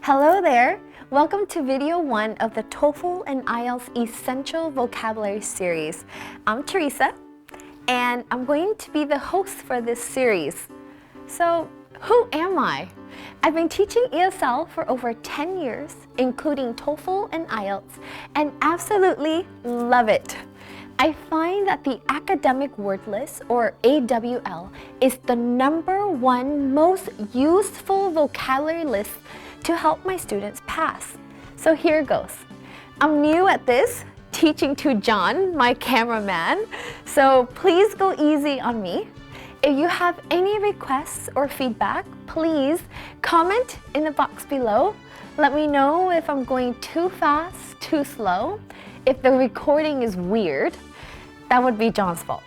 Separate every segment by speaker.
Speaker 1: Hello there! Welcome to video 1 of the TOEFL and IELTS Essential Vocabulary series. I'm Teresa, and I'm going to be the host for this series. So, who am I? I've been teaching ESL for over 10 years, including TOEFL and IELTS, and absolutely love it. I find that the academic word list, or AWL, is the #1 most useful vocabulary list to help my students pass. So here goes. I'm new at this, teaching to John, my cameraman, so please go easy on me. If you have any requests or feedback, please comment in the box below. Let me know if I'm going too fast, too slow. If the recording is weird, that would be John's fault.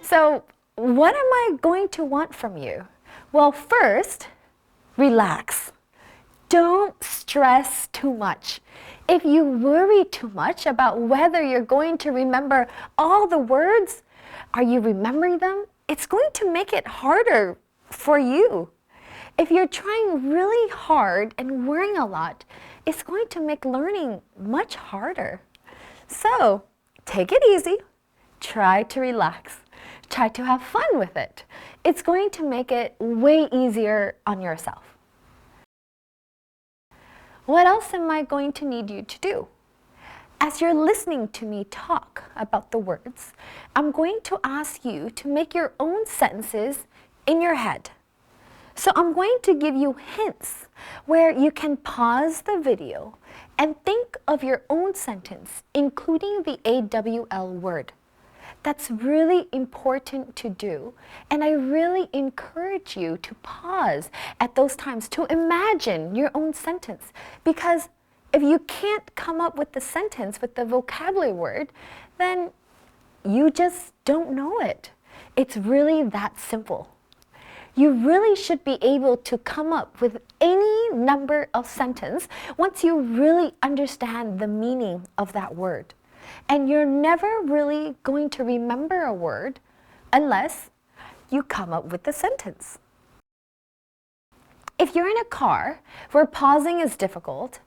Speaker 1: So, what am I going to want from you? Well, first, relax. Don't stress too much. If you worry too much about whether you're going to remember all the words, are you remembering them? It's going to make it harder for you. If you're trying really hard and worrying a lot, it's going to make learning much harder. So, take it easy. Try to relax. Try to have fun with it. It's going to make it way easier on yourself. What else am I going to need you to do? As you're listening to me talk about the words, I'm going to ask you to make your own sentences in your head. So I'm going to give you hints where you can pause the video and think of your own sentence, including the AWL word. That's really important to do, and I really encourage you to pause at those times to imagine your own sentence, because if you can't come up with the sentence with the vocabulary word, then you just don't know it. It's really that simple. You really should be able to come up with any number of sentences once you really understand the meaning of that word. And you're never really going to remember a word unless you come up with the sentence. If you're in a car where pausing is difficult,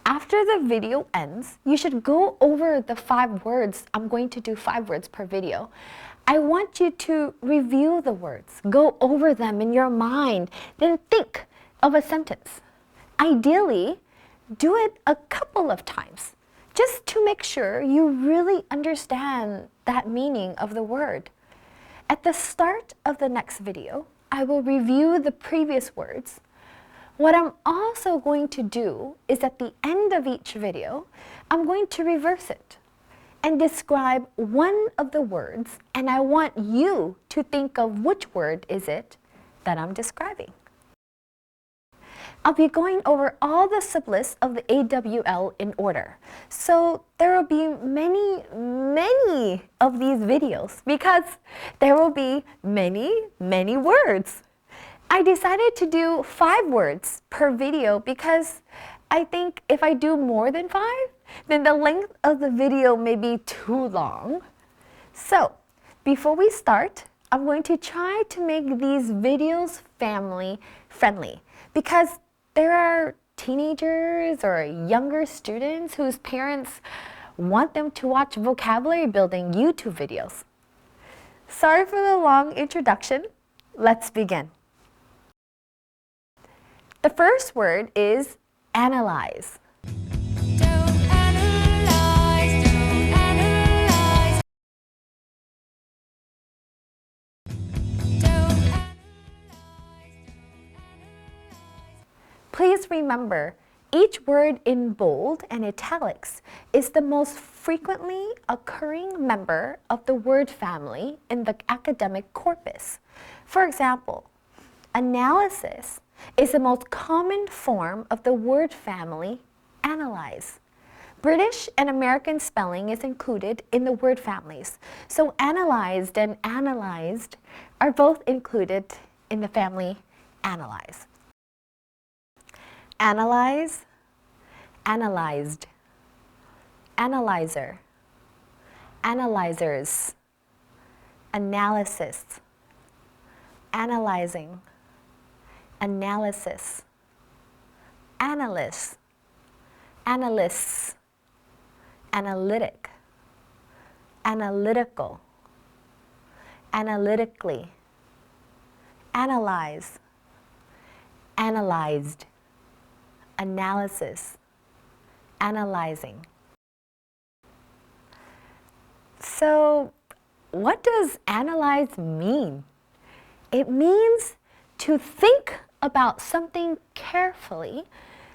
Speaker 1: after the video ends, you should go over the 5 words. I'm going to do 5 words per video. I want you to review the words, go over them in your mind, then think of a sentence. Ideally, do it a couple of times, just to make sure you really understand that meaning of the word. At the start of the next video, I will review the previous words. What I'm also going to do is at the end of each video, I'm going to reverse it and describe one of the words, and I want you to think of which word is it that I'm describing. I'll be going over all the sublists of the AWL in order. So there will be many of these videos because there will be many words. I decided to do 5 words per video because I think if I do more than 5, then the length of the video may be too long. So before we start, I'm going to try to make these videos family friendly because there are teenagers or younger students whose parents want them to watch vocabulary building YouTube videos. Sorry for the long introduction. Let's begin. The first word is analyze. Please remember, each word in bold and italics is the most frequently occurring member of the word family in the academic corpus. For example, analysis is the most common form of the word family analyze. British and American spelling is included in the word families, so analyzed and analyzed are both included in the family analyze. Analyze, analyzed, analyzer, analyzers, analysis, analyzing, analysis, analyst, analysts, analytic, analytical, analytically, analyze, analyzed, analysis, analyzing. So, what does analyze mean? It means to think about something carefully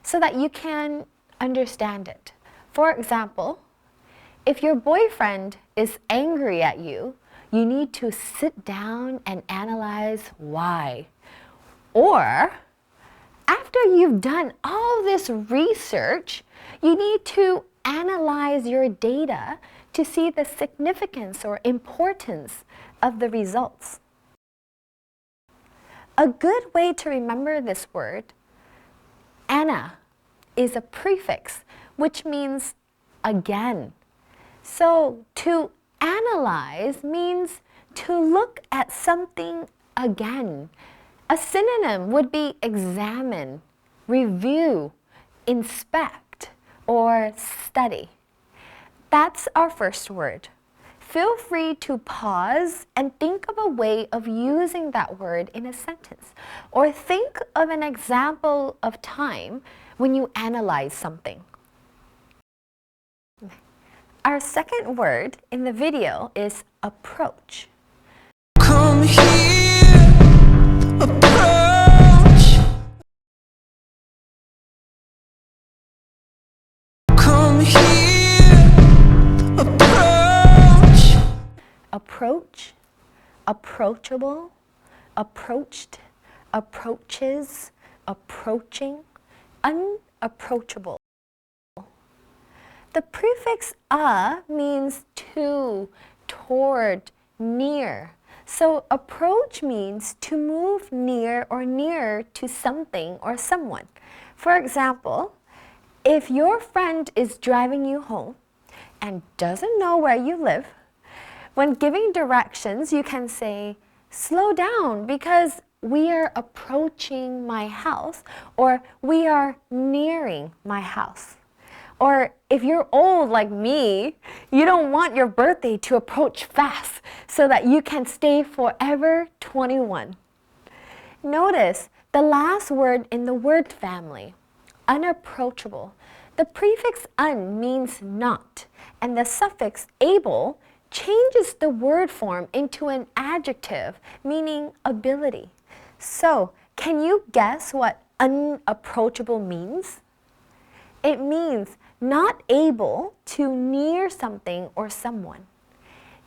Speaker 1: so that you can understand it. For example, if your boyfriend is angry at you, you need to sit down and analyze why. Or, after you've done all this research, you need to analyze your data to see the significance or importance of the results. A good way to remember this word, ana, is a prefix, which means again. So, to analyze means to look at something again. A synonym would be examine, review, inspect, or study. That's our first word. Feel free to pause and think of a way of using that word in a sentence, or think of an example of time when you analyze something. Our second word in the video is approach.
Speaker 2: Come here, approach. Come here, approach.
Speaker 1: Approach, approachable, approached, approaches, approaching, unapproachable. The prefix "a" means to, toward, near. So approach means to move near or nearer to something or someone. For example, if your friend is driving you home and doesn't know where you live, when giving directions, you can say, slow down because we are approaching my house, or we are nearing my house. Or if you're old like me, you don't want your birthday to approach fast so that you can stay forever 21. Notice the last word in the word family, unapproachable. The prefix un means not, and the suffix able changes the word form into an adjective meaning ability. So, can you guess what unapproachable means? It means not able to near something or someone.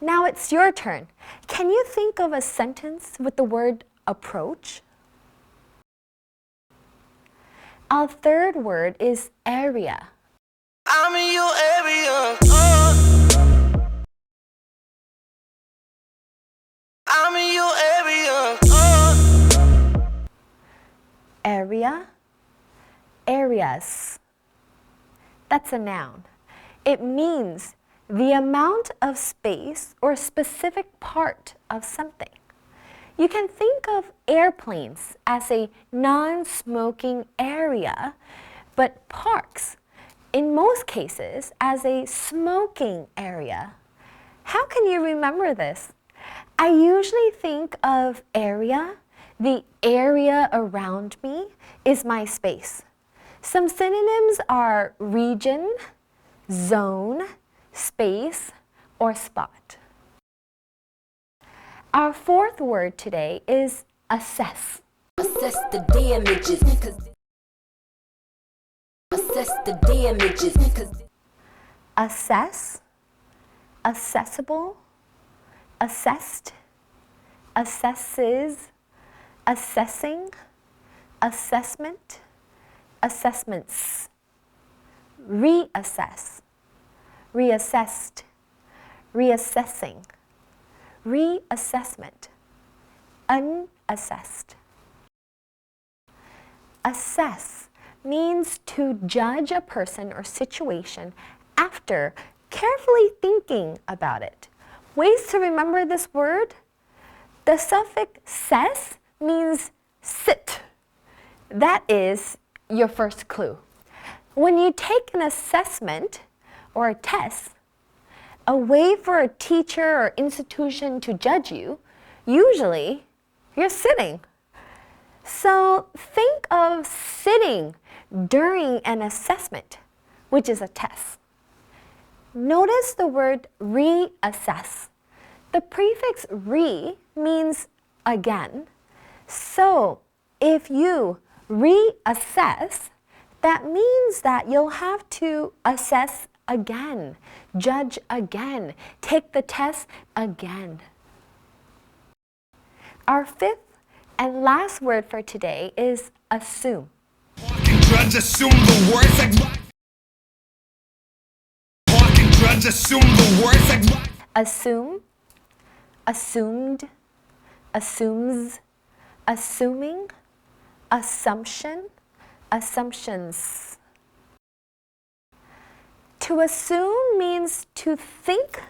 Speaker 1: Now it's your turn. Can you think of a sentence with the word approach? Our third word is area.
Speaker 2: I'm in your area. I'm in your area.
Speaker 1: Area, areas. That's a noun. It means the amount of space or specific part of something. You can think of airplanes as a non-smoking area, but parks, in most cases, as a smoking area. How can you remember this? I usually think of area, the area around me is my space. Some synonyms are region, zone, space, or spot. Our fourth word today is assess.
Speaker 3: Assess the damages. Assess the damages.
Speaker 1: Assess, accessible, assessed, assesses, assessing, assessment, assessments, reassess, reassessed, reassessing, reassessment, unassessed. Assess means to judge a person or situation after carefully thinking about it. Ways to remember this word? The suffix ses means sit. That is your first clue. When you take an assessment or a test, a way for a teacher or institution to judge you, usually you're sitting. So think of sitting during an assessment, which is a test. Notice the word reassess. The prefix re means again. So if you reassess, that means that you'll have to assess again, judge again, take the test again. Our fifth and last word for today is assume.
Speaker 4: Judge assume the worst like walking judge assume the worst like
Speaker 1: Assume, assumed, assumes, assuming, assumption, assumptions. To assume means to think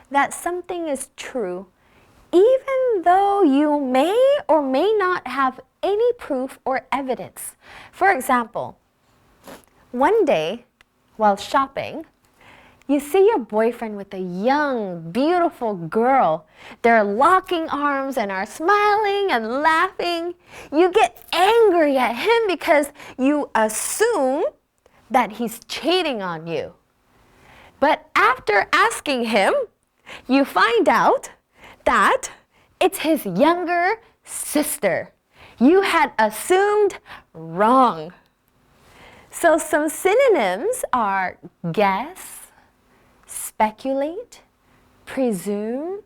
Speaker 1: that something is true, even though you may or may not have any proof or evidence. For example, one day while shopping, you see your boyfriend with a young, beautiful girl. They're locking arms and are smiling and laughing. You get angry at him because you assume that he's cheating on you. But after asking him, you find out that it's his younger sister. You had assumed wrong. So some synonyms are guess, speculate, presume,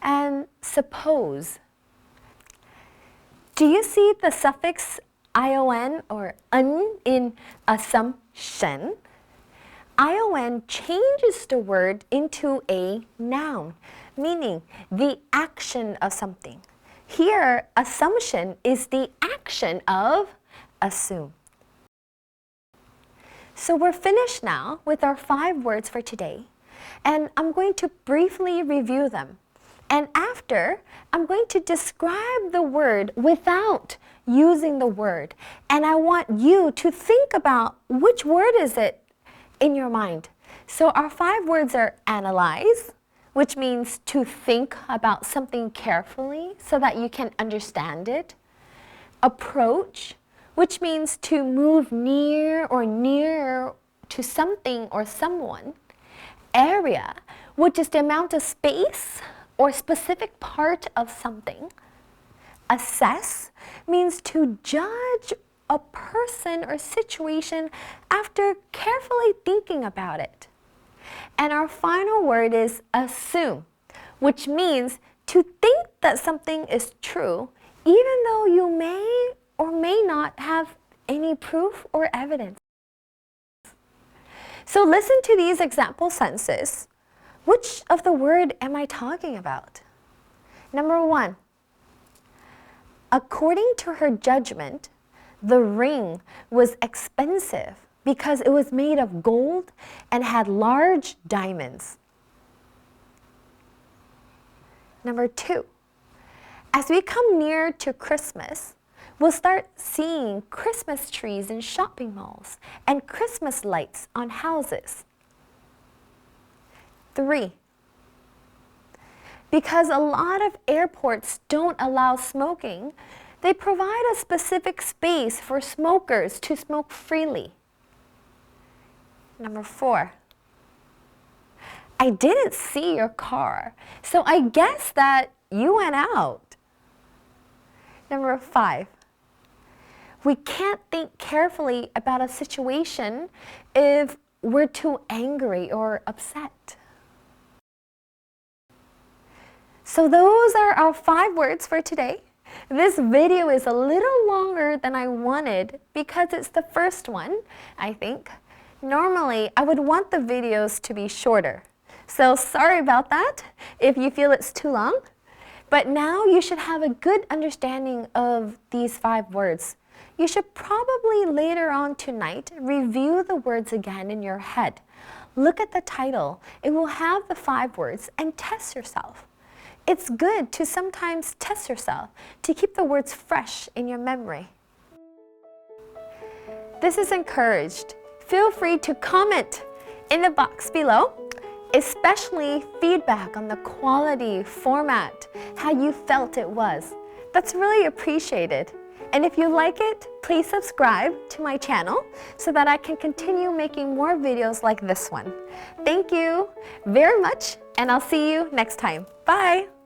Speaker 1: and suppose. Do you see the suffix ion or un in assumption? Ion changes the word into a noun, meaning the action of something. Here, assumption is the action of assume. So we're finished now with our 5 words for today, and I'm going to briefly review them. And after, I'm going to describe the word without using the word. And I want you to think about which word is it in your mind. So our 5 words are analyze, which means to think about something carefully so that you can understand it. Approach, which means to move near or nearer to something or someone. Area, which is the amount of space or specific part of something. Assess means to judge a person or situation after carefully thinking about it. And our final word is assume, which means to think that something is true, even though you may or may not have any proof or evidence. So listen to these example sentences. Which of the word am I talking about? Number 1, according to her judgment, the ring was expensive because it was made of gold and had large diamonds. Number 2, as we come near to Christmas, we'll start seeing Christmas trees in shopping malls and Christmas lights on houses. 3, because a lot of airports don't allow smoking, they provide a specific space for smokers to smoke freely. Number 4, I didn't see your car, so I guess that you went out. Number 5, we can't think carefully about a situation if we're too angry or upset. So those are our 5 words for today. This video is a little longer than I wanted because it's the first one, I think. Normally, I would want the videos to be shorter. So sorry about that if you feel it's too long. But now you should have a good understanding of these 5 words. You should probably later on tonight review the words again in your head. look at the title. It will have the 5 words and test yourself. It's good to sometimes test yourself to keep the words fresh in your memory. This is encouraged. Feel free to comment in the box below, especially feedback on the quality, format, how you felt it was. That's really appreciated. And if you like it, please subscribe to my channel so that I can continue making more videos like this one. Thank you very much, and I'll see you next time. Bye!